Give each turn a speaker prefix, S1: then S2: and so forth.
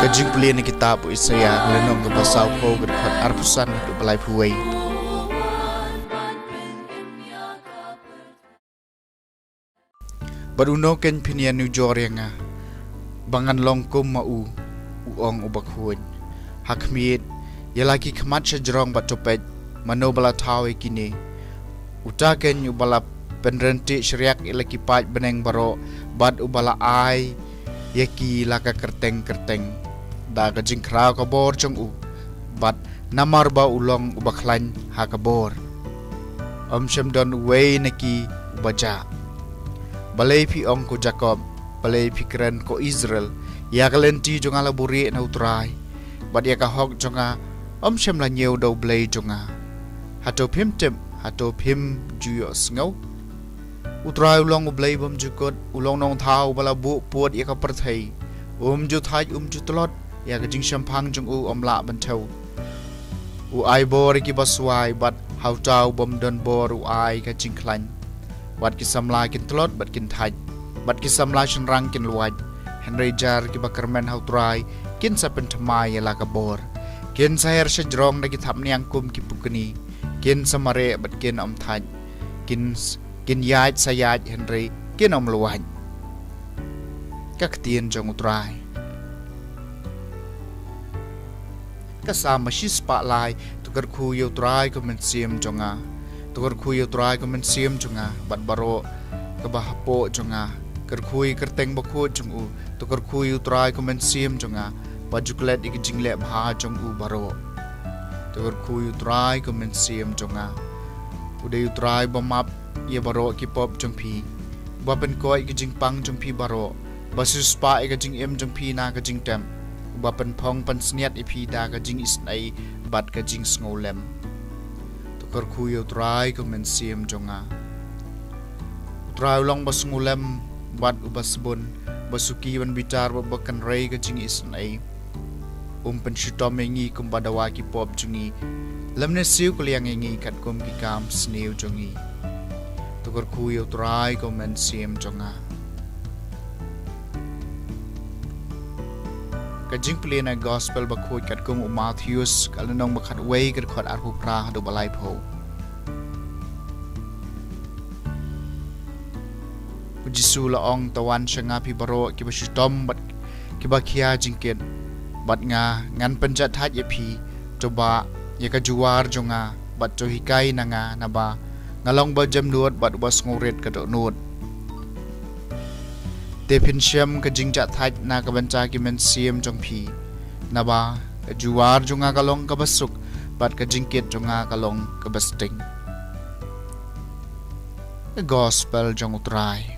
S1: Jingpule ni kitab Isaya lenong ke pasal ko berkat arpusan untuk balai puai. Baruno ken pinian New Joranga bangan longkum mau uong ubak huan hakmit ya lagi kemat sejrong bat topet mano bala tawe kini utaken ubala penrenti syariak ilaki pat beneng baro bat ubala ai yaki laka kerteng da ka jingkrao ka bor chung u bat namar ba ulong ubaklan ha ka bor shem don wei neki ubaja balai pi ong ko Jacob balai pi kren ko Israel ya kalenti jonga la buri na utrai bat ya ka hok jonga shem la nyeu do blai jonga hato phim tem hato phim juyo sngo utrai ulong blai bom jukot ulong nong thau bala bu puat ya ka perthai ju thai ju tlot ya ka jing shampang jong u la ban thau u ai bor ki baswai bat hau tau bom don bor u ai ka jing klan bat ki samla kin tlot bat kin thai bat ki samla shin rang kin luaj henry jar ki bakarmen hau trai kin sapen thamai ya la ka bor kin saher sejrong na ki thap niang kum ki pukni kin samare bat kin thai kin yaj sayaj henry kin luaj các tiền trong utrai các sa mà ship pa lai tu kar khu yo trai ko men siam jonga tu kar khu yo trai ko men siam jonga bat baro ka ba po jonga kar khui kar teng ba khu jong u tu kar khu yo trai ko men siam jonga ba juklet ik jingle bha jong u baro tu kar khu yo trai ko men siam jonga ude yo trai ba map ye baro ki pop jong pi ba pen ko ik jing pang jong pi baro basu spa ega jing em jong pi na ka jing tem ba pen phong pan sniat ipi da ka jing isnai bat ka jing snolem to kar khu yo trai ko men siam jonga trai long bas ngulem bat ubasbon basuki ban bitar ba kan rei ka jing isnai pen shitomengi kum badawa ki pop jungi lamne siu ko liang ngi kat kum ki kam sneu jongi to kar khu yo trai ko men siam jonga ka Jingpule na gospel ba khoi kat kum Matthews kalanong bakhat wei kat khot Nohprah do balai pho Jisu la ong tawan shanga pi baro ki ba shitom bat ki ba khia jingket bat nga ngan panjat hat ye pi to ba ye ka juwar jonga bat to hikai na nga na ba ngalong ba jam nuot bat was ngoret ka do nuot te phin siam ka jingja thai na ka bancha ki men siam jong phi na ba ka juwar jonga ka long ka basuk bat ka jingket jonga ka long ka basting the gospel jong utrai